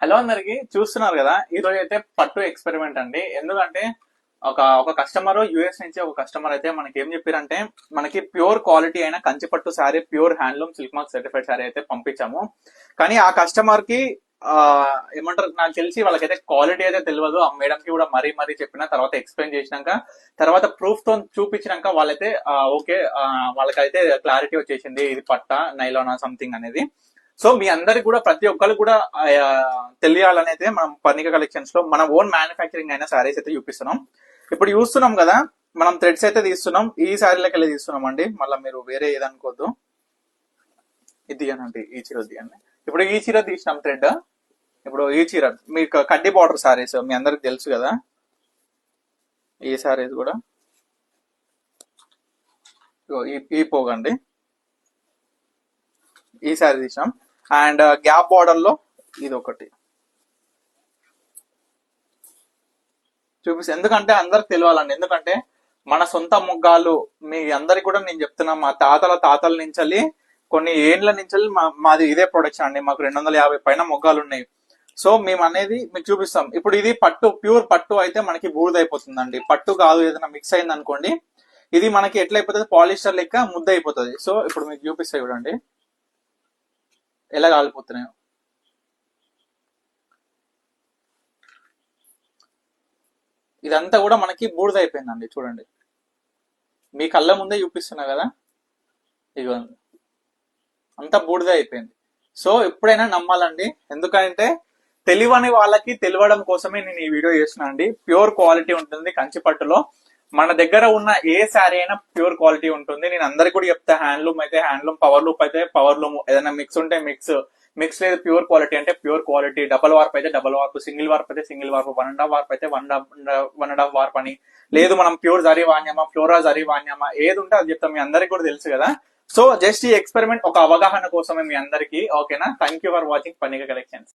Hello అందరికి చూస్తున్నారు కదా, ఈ రోజు అయితే పట్టు ఎక్స్పెరిమెంట్ అండి. ఎందుకంటే ఒక కస్టమర్ యుఎస్ నుంచి ఒక కస్టమర్ అయితే మనకి ఏం చెప్పారంటే, మనకి ప్యూర్ క్వాలిటీ అయిన కంచి పట్టు sari, pure handloom silk mark certified sari అయితే పంపించాము. కానీ ఆ కస్టమర్ కి ఆ ఏమంటారు, నాకు తెలిసి వాళ్ళకైతే క్వాలిటీ అయితే తెలియదు. ఆ మేడం కి కూడా మరీ చెప్పిన తర్వాత ఎక్స్ప్లెయిన్ చేసినాక, తర్వాత ప్రూఫ్ తో చూపించినాక వాళ్ళైతే ఓకే, వాళ్ళకైతే క్లారిటీ వచ్చేసింది ఇది పట్ట నైలానా సంథింగ్ అనేది. సో మీ అందరికి కూడా ప్రతి ఒక్కరికి కూడా తెలియాలనైతే మనం పర్ణిక కలెక్షన్స్ లో మన ఓన్ మ్యానుఫ్యాక్చరింగ్ అయిన శారీస్ అయితే చూపిస్తున్నాం. ఇప్పుడు చూస్తున్నాం కదా, మనం థ్రెడ్స్ అయితే తీస్తున్నాం. ఈ శారీలకి వెళ్ళి తీస్తున్నాం అండి. మళ్ళీ మీరు వేరే ఏదనుకోవద్దు. ఇది అనండి, ఈ చీర తీయండి. ఇప్పుడు ఈ చీర తీసినాం థ్రెడ్. ఇప్పుడు ఈ చీర మీకు కడ్డీ బార్డర్ శారీస్ మీ అందరికి తెలుసు కదా. ఈ శారీస్ కూడా ఈ పోగండి, ఈ శారీ తీసినాం. అండ్ గ్యాప్ బార్డర్ లో ఇది ఒకటి చూపిస్తాను, ఎందుకంటే అందరికి తెలియాలండి. ఎందుకంటే మన సొంత మొగ్గాలు మీ అందరికి కూడా నేను చెప్తున్నా, మా తాతల నుంచి కొన్ని ఏండ్ల నుంచి మాది ఇదే ప్రొడక్షన్ అండి. మాకు 250 పైన మొగ్గాలు ఉన్నాయి. సో మేము అనేది మీకు చూపిస్తాం. ఇప్పుడు ఇది పట్టు, ప్యూర్ పట్టు అయితే మనకి బూడిదైపోతుందండి. పట్టు కాదు, ఏదైనా మిక్స్ అయింది అనుకోండి, ఇది మనకి ఎట్లా అయిపోతుంది, పాలిస్టర్ లెక్క ముద్ద అయిపోతుంది. సో ఇప్పుడు మీకు చూపిస్తాయి చూడండి ఎలా కాలిపోతున్నాయో. ఇదంతా కూడా మనకి బూడిద అయిపోయిందండి. చూడండి, మీ కళ్ళ ముందే చూపిస్తున్నా కదా, ఇగో అంతా బూడిద అయిపోయింది. సో ఎప్పుడైనా నమ్మాలండి, ఎందుకంటే తెలియని వాళ్ళకి తెలియడం కోసమే నేను ఈ వీడియో చేస్తున్నా అండి. ప్యూర్ క్వాలిటీ ఉంటుంది కంచి పట్టులో. మన దగ్గర ఉన్న ఏ శారీ అయినా ప్యూర్ క్వాలిటీ ఉంటుంది. నేను అందరికి కూడా చెప్తా, హ్యాండ్లూమ్ అయితే హ్యాండ్లూమ్, పవర్ లూప్ అయితే పవర్ లూమ్, ఏదైనా మిక్స్ ఉంటే మిక్స్ లేదు, ప్యూర్ క్వాలిటీ అంటే ప్యూర్ క్వాలిటీ. డబల్ వార్ప్ అయితే డబల్ వార్ప్, సింగిల్ వార్ప్ అయితే సింగిల్ వార్ప్, 1.5 వార్ప్ అయితే 1.5 వార్ప్ అని లేదు. మనం ప్యూర్ జరీ వాణ్యమా, ఫ్లోరా జరీ వాణ్యమా, ఏది ఉంటే అది చెప్తాం. మీ అందరికి కూడా తెలుసు కదా. సో జస్ట్ ఈ ఎక్స్పెరిమెంట్ ఒక అవగాహన కోసమే మీ అందరికి. ఓకేనా? Thank you for watching Parnika collections.